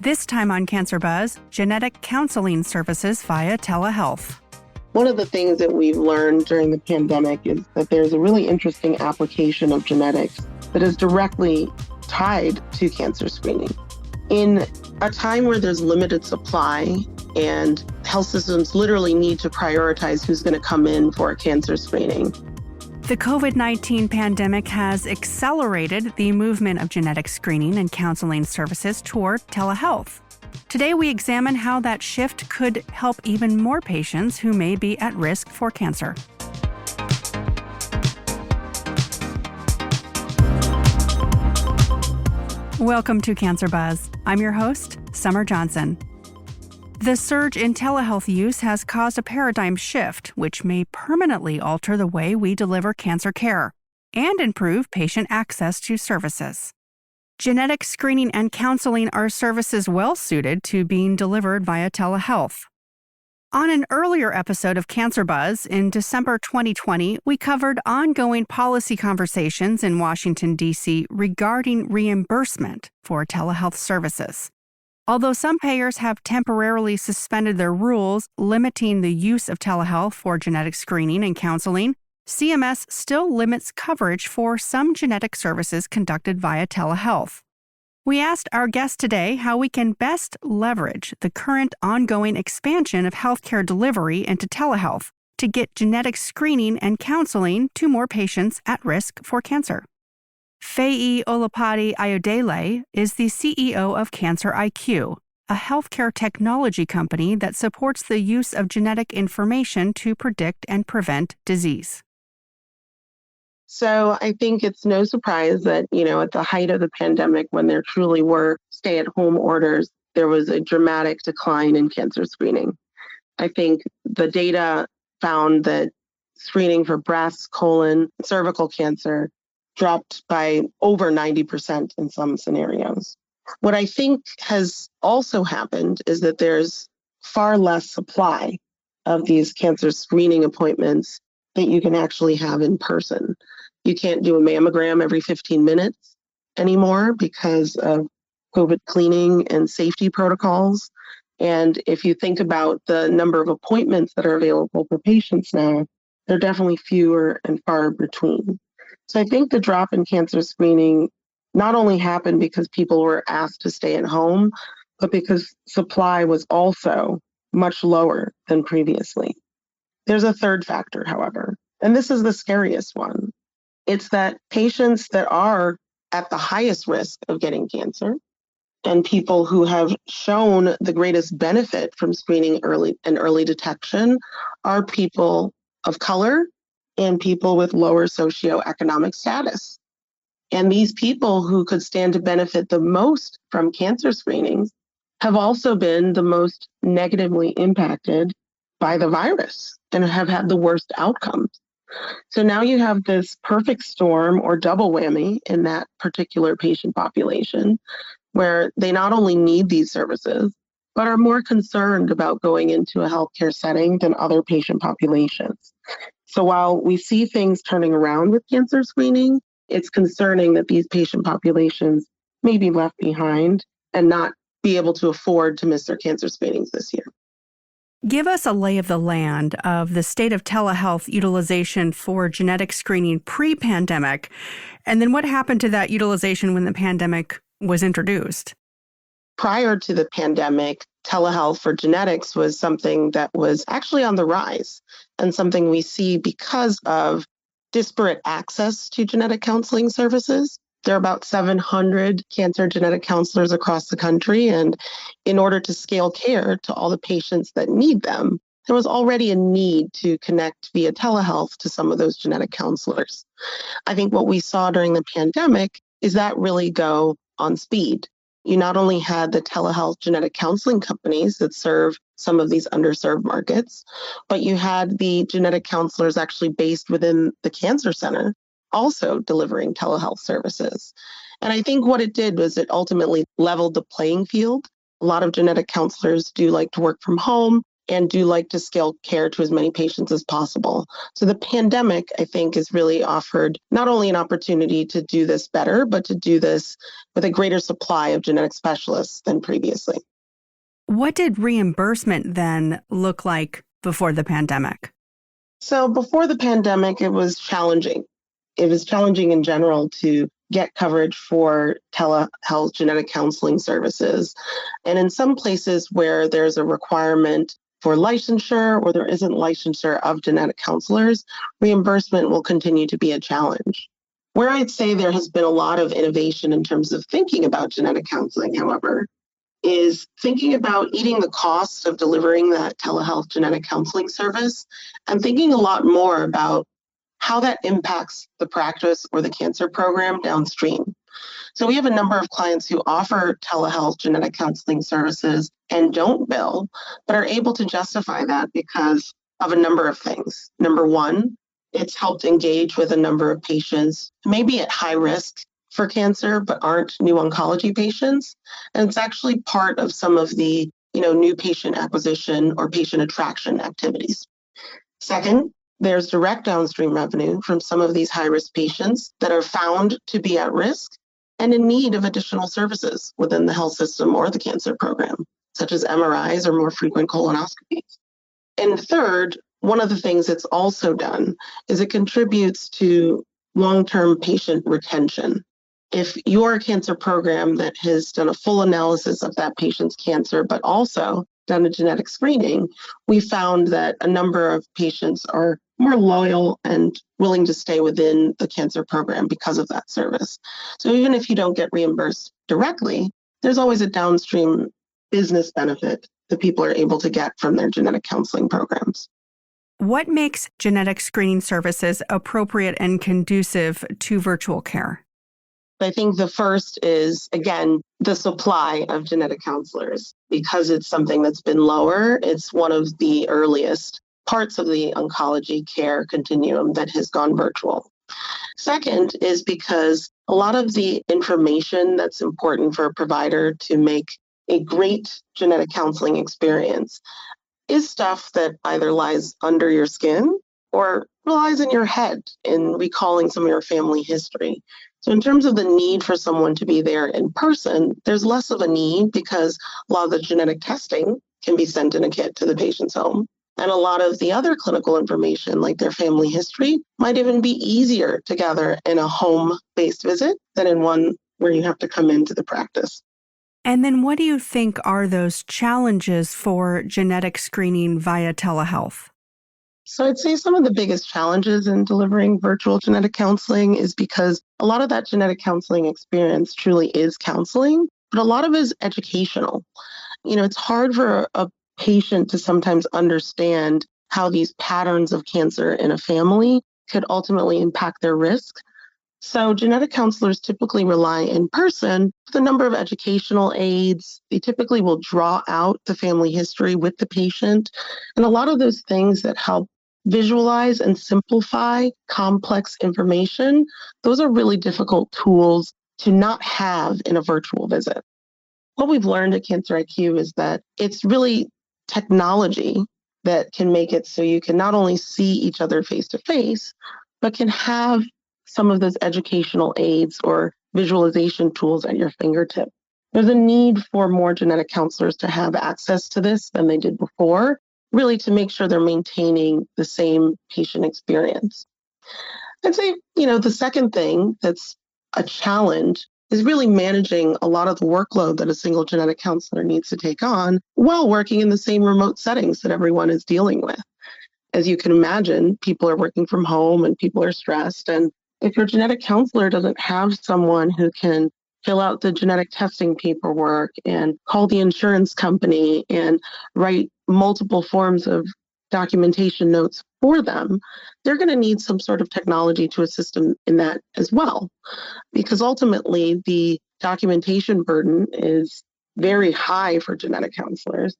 This time on Cancer Buzz, genetic counseling services via telehealth. One of the things that we've learned during the pandemic is that there's a really interesting application of genetics that is directly tied to cancer screening. In a time where there's limited supply and health systems literally need to prioritize who's going to come in for a cancer screening. The COVID-19 pandemic has accelerated the movement of genetic screening and counseling services toward telehealth. Today, we examine how that shift could help even more patients who may be at risk for cancer. Welcome to Cancer Buzz. I'm your host, Summer Johnson. The surge in telehealth use has caused a paradigm shift, which may permanently alter the way we deliver cancer care and improve patient access to services. Genetic screening and counseling are services well suited to being delivered via telehealth. On an earlier episode of Cancer Buzz in December 2020, we covered ongoing policy conversations in Washington, D.C. regarding reimbursement for telehealth services. Although some payers have temporarily suspended their rules limiting the use of telehealth for genetic screening and counseling, CMS still limits coverage for some genetic services conducted via telehealth. We asked our guest today how we can best leverage the current ongoing expansion of healthcare delivery into telehealth to get genetic screening and counseling to more patients at risk for cancer. Feyi Olopade Ayodele is the CEO of CancerIQ, a healthcare technology company that supports the use of genetic information to predict and prevent disease. So I think it's no surprise that, at the height of the pandemic, when there truly were stay-at-home orders, there was a dramatic decline in cancer screening. I think the data found that screening for breast, colon, cervical cancer dropped by over 90% in some scenarios. What I think has also happened is that there's far less supply of these cancer screening appointments that you can actually have in person. You can't do a mammogram every 15 minutes anymore because of COVID cleaning and safety protocols. And if you think about the number of appointments that are available for patients now, they're definitely fewer and far between. So I think the drop in cancer screening not only happened because people were asked to stay at home, but because supply was also much lower than previously. There's a third factor, however, and this is the scariest one. It's that patients that are at the highest risk of getting cancer and people who have shown the greatest benefit from screening early detection are people of color and people with lower socioeconomic status. And these people who could stand to benefit the most from cancer screenings have also been the most negatively impacted by the virus and have had the worst outcomes. So now you have this perfect storm or double whammy in that particular patient population where they not only need these services, but are more concerned about going into a healthcare setting than other patient populations. So while we see things turning around with cancer screening, it's concerning that these patient populations may be left behind and not be able to afford to miss their cancer screenings this year. Give us a lay of the land of the state of telehealth utilization for genetic screening pre-pandemic, and then what happened to that utilization when the pandemic was introduced? Prior to the pandemic, telehealth for genetics was something that was actually on the rise and something we see because of disparate access to genetic counseling services. There are about 700 cancer genetic counselors across the country, and in order to scale care to all the patients that need them, there was already a need to connect via telehealth to some of those genetic counselors. I think what we saw during the pandemic is that really go on speed. You not only had the telehealth genetic counseling companies that serve some of these underserved markets, but you had the genetic counselors actually based within the cancer center also delivering telehealth services. And I think what it did was it ultimately leveled the playing field. A lot of genetic counselors do like to work from home, and do like to scale care to as many patients as possible. So the pandemic, I think, has really offered not only an opportunity to do this better, but to do this with a greater supply of genetic specialists than previously. What did reimbursement then look like before the pandemic? So before the pandemic, it was challenging. It was challenging in general to get coverage for telehealth genetic counseling services. And in some places where there's a requirement for licensure or there isn't licensure of genetic counselors, reimbursement will continue to be a challenge. Where I'd say there has been a lot of innovation in terms of thinking about genetic counseling, however, is thinking about eating the cost of delivering that telehealth genetic counseling service and thinking a lot more about how that impacts the practice or the cancer program downstream. So we have a number of clients who offer telehealth genetic counseling services and don't bill, but are able to justify that because of a number of things. Number one, it's helped engage with a number of patients, maybe at high risk for cancer, but aren't new oncology patients. And it's actually part of some of the new patient acquisition or patient attraction activities. Second, there's direct downstream revenue from some of these high-risk patients that are found to be at risk and in need of additional services within the health system or the cancer program, such as MRIs or more frequent colonoscopies. And third, one of the things it's also done is it contributes to long-term patient retention. If you're a cancer program that has done a full analysis of that patient's cancer, but also done a genetic screening, we found that a number of patients are more loyal and willing to stay within the cancer program because of that service. So even if you don't get reimbursed directly, there's always a downstream business benefit that people are able to get from their genetic counseling programs. What makes genetic screening services appropriate and conducive to virtual care? I think the first is, again, the supply of genetic counselors. Because it's something that's been lower, it's one of the earliest parts of the oncology care continuum that has gone virtual. Second is because a lot of the information that's important for a provider to make a great genetic counseling experience is stuff that either lies under your skin or lies in your head in recalling some of your family history. So in terms of the need for someone to be there in person, there's less of a need because a lot of the genetic testing can be sent in a kit to the patient's home. And a lot of the other clinical information, like their family history, might even be easier to gather in a home-based visit than in one where you have to come into the practice. And then what do you think are those challenges for genetic screening via telehealth? So I'd say some of the biggest challenges in delivering virtual genetic counseling is because a lot of that genetic counseling experience truly is counseling, but a lot of it is educational. It's hard for a patient to sometimes understand how these patterns of cancer in a family could ultimately impact their risk. So genetic counselors typically rely in person with a number of educational aids. They typically will draw out the family history with the patient. And a lot of those things that help visualize and simplify complex information, those are really difficult tools to not have in a virtual visit. What we've learned at CancerIQ is that it's really technology that can make it so you can not only see each other face to face, but can have some of those educational aids or visualization tools at your fingertip. There's a need for more genetic counselors to have access to this than they did before, really to make sure they're maintaining the same patient experience. I'd say, the second thing that's a challenge is really managing a lot of the workload that a single genetic counselor needs to take on while working in the same remote settings that everyone is dealing with. As you can imagine, people are working from home and people are stressed. And if your genetic counselor doesn't have someone who can fill out the genetic testing paperwork and call the insurance company and write multiple forms of documentation notes for them, they're going to need some sort of technology to assist them in that as well. Because ultimately, the documentation burden is very high for genetic counselors.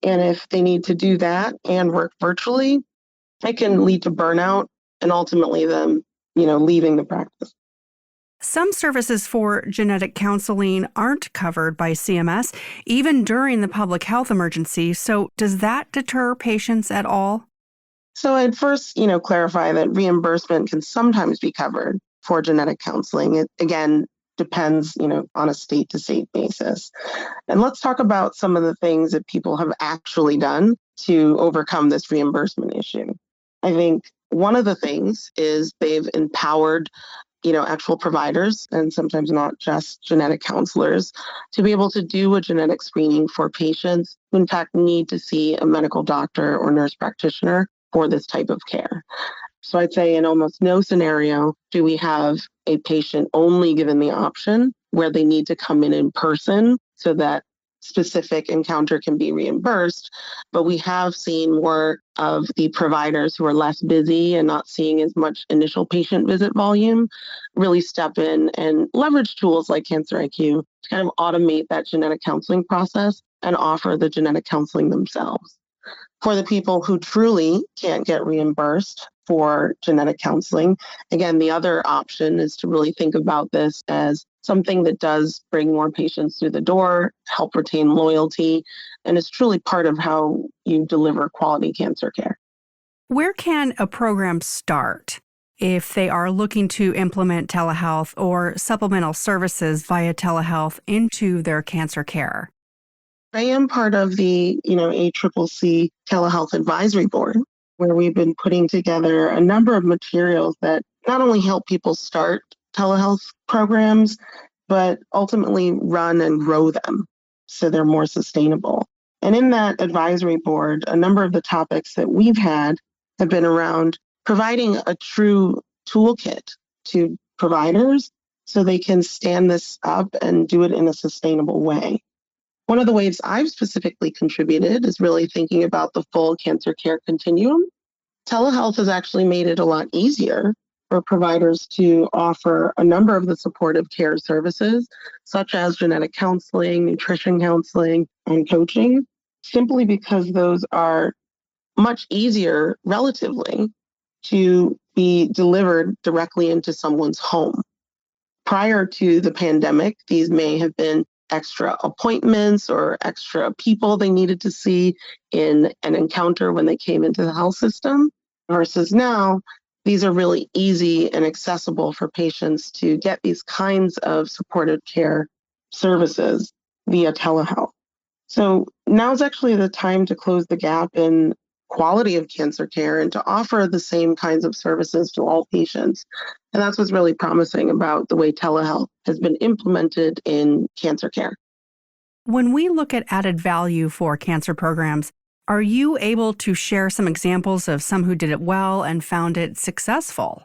And if they need to do that and work virtually, it can lead to burnout and ultimately them, leaving the practice. Some services for genetic counseling aren't covered by CMS, even during the public health emergency. So does that deter patients at all? So I'd first, clarify that reimbursement can sometimes be covered for genetic counseling. It, again, depends, on a state-to-state basis. And let's talk about some of the things that people have actually done to overcome this reimbursement issue. I think one of the things is they've empowered actual providers, and sometimes not just genetic counselors, to be able to do a genetic screening for patients who in fact need to see a medical doctor or nurse practitioner for this type of care. So I'd say in almost no scenario do we have a patient only given the option where they need to come in person so that specific encounter can be reimbursed. But we have seen more of the providers who are less busy and not seeing as much initial patient visit volume really step in and leverage tools like CancerIQ to kind of automate that genetic counseling process and offer the genetic counseling themselves. For the people who truly can't get reimbursed for genetic counseling, again, the other option is to really think about this as something that does bring more patients through the door, help retain loyalty, and is truly part of how you deliver quality cancer care. Where can a program start if they are looking to implement telehealth or supplemental services via telehealth into their cancer care? I am part of the, ACCC Telehealth Advisory Board, where we've been putting together a number of materials that not only help people start telehealth programs, but ultimately run and grow them so they're more sustainable. And in that advisory board, a number of the topics that we've had have been around providing a true toolkit to providers so they can stand this up and do it in a sustainable way. One of the ways I've specifically contributed is really thinking about the full cancer care continuum. Telehealth has actually made it a lot easier for providers to offer a number of the supportive care services, such as genetic counseling, nutrition counseling, and coaching, simply because those are much easier relatively to be delivered directly into someone's home. Prior to the pandemic, these may have been extra appointments or extra people they needed to see in an encounter when they came into the health system, versus now, these are really easy and accessible for patients to get these kinds of supportive care services via telehealth. So now is actually the time to close the gap in quality of cancer care and to offer the same kinds of services to all patients. And that's what's really promising about the way telehealth has been implemented in cancer care. When we look at added value for cancer programs, are you able to share some examples of some who did it well and found it successful?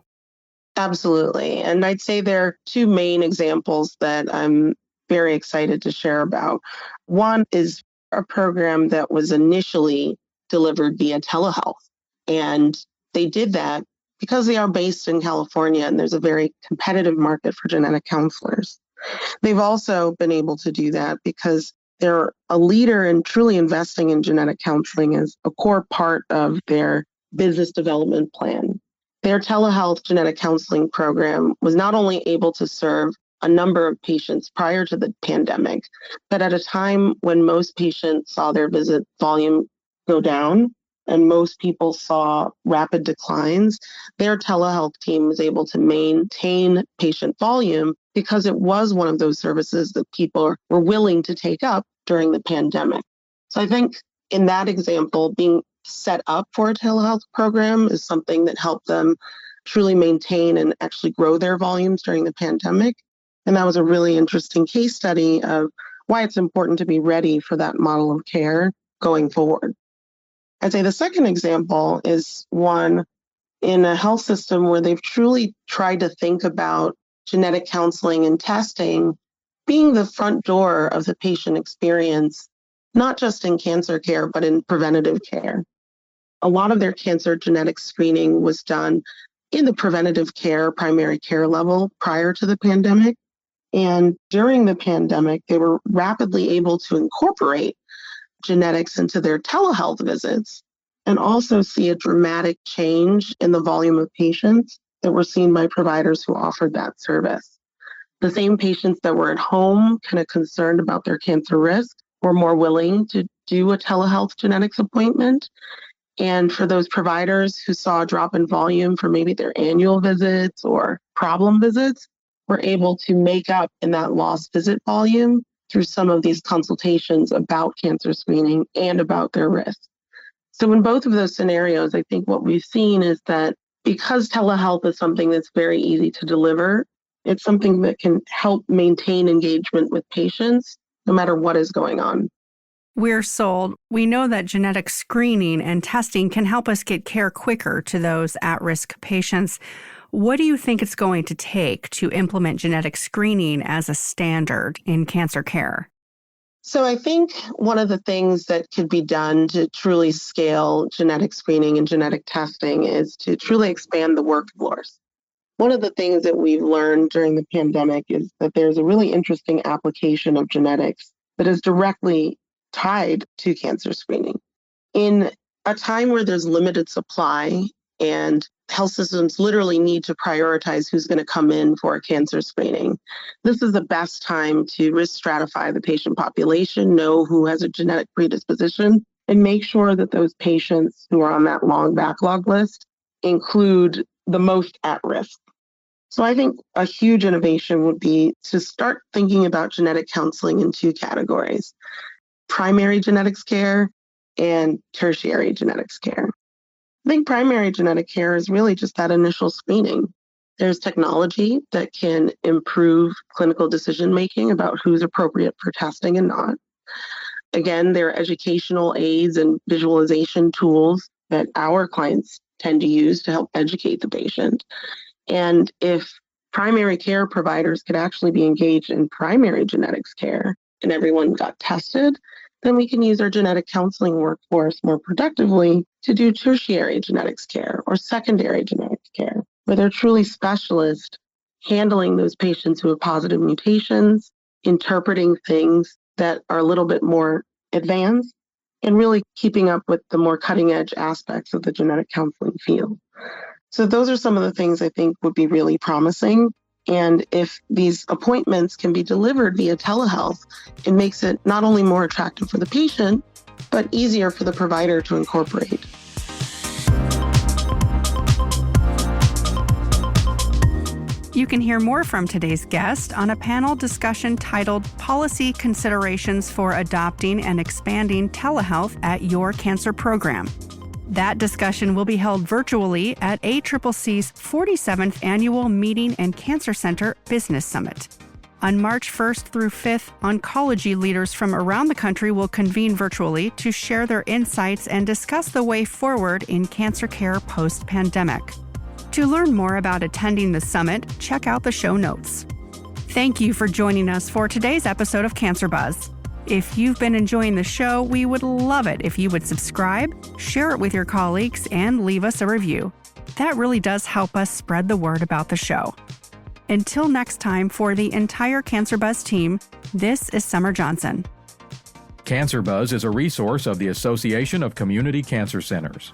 Absolutely. And I'd say there are two main examples that I'm very excited to share about. One is a program that was initially delivered via telehealth. And they did that because they are based in California and there's a very competitive market for genetic counselors. They've also been able to do that because they're a leader in truly investing in genetic counseling as a core part of their business development plan. Their telehealth genetic counseling program was not only able to serve a number of patients prior to the pandemic, but at a time when most patients saw their visit volume go down and most people saw rapid declines, their telehealth team was able to maintain patient volume because it was one of those services that people were willing to take up during the pandemic. So I think in that example, being set up for a telehealth program is something that helped them truly maintain and actually grow their volumes during the pandemic. And that was a really interesting case study of why it's important to be ready for that model of care going forward. I'd say the second example is one in a health system where they've truly tried to think about genetic counseling and testing being the front door of the patient experience, not just in cancer care, but in preventative care. A lot of their cancer genetic screening was done in the preventative care, primary care level prior to the pandemic. And during the pandemic, they were rapidly able to incorporate genetics into their telehealth visits and also see a dramatic change in the volume of patients that were seen by providers who offered that service. The same patients that were at home kind of concerned about their cancer risk were more willing to do a telehealth genetics appointment. And for those providers who saw a drop in volume for maybe their annual visits or problem visits, were able to make up in that lost visit volume through some of these consultations about cancer screening and about their risk. So in both of those scenarios, I think what we've seen is that because telehealth is something that's very easy to deliver, it's something that can help maintain engagement with patients no matter what is going on. We're sold. We know that genetic screening and testing can help us get care quicker to those at-risk patients. What do you think it's going to take to implement genetic screening as a standard in cancer care? So I think one of the things that could be done to truly scale genetic screening and genetic testing is to truly expand the workforce. One of the things that we've learned during the pandemic is that there's a really interesting application of genetics that is directly tied to cancer screening. In a time where there's limited supply and health systems literally need to prioritize who's going to come in for a cancer screening, this is the best time to risk stratify the patient population, know who has a genetic predisposition, and make sure that those patients who are on that long backlog list include the most at risk. So I think a huge innovation would be to start thinking about genetic counseling in two categories: primary genetics care and tertiary genetics care. I think primary genetic care is really just that initial screening. There's technology that can improve clinical decision-making about who's appropriate for testing and not. Again, there are educational aids and visualization tools that our clients tend to use to help educate the patient. And if primary care providers could actually be engaged in primary genetics care and everyone got tested, then we can use our genetic counseling workforce more productively to do tertiary genetics care or secondary genetics care, where they're truly specialists handling those patients who have positive mutations, interpreting things that are a little bit more advanced, and really keeping up with the more cutting edge aspects of the genetic counseling field. So those are some of the things I think would be really promising. And if these appointments can be delivered via telehealth, it makes it not only more attractive for the patient, but easier for the provider to incorporate. You can hear more from today's guest on a panel discussion titled Policy Considerations for Adopting and Expanding Telehealth at Your Cancer Program. That discussion will be held virtually at ACCC's 47th Annual Meeting and Cancer Center Business Summit. On March 1st through 5th, oncology leaders from around the country will convene virtually to share their insights and discuss the way forward in cancer care post-pandemic. To learn more about attending the summit, check out the show notes. Thank you for joining us for today's episode of Cancer Buzz. If you've been enjoying the show, we would love it if you would subscribe, share it with your colleagues, and leave us a review. That really does help us spread the word about the show. Until next time, for the entire Cancer Buzz team, this is Summer Johnson. Cancer Buzz is a resource of the Association of Community Cancer Centers.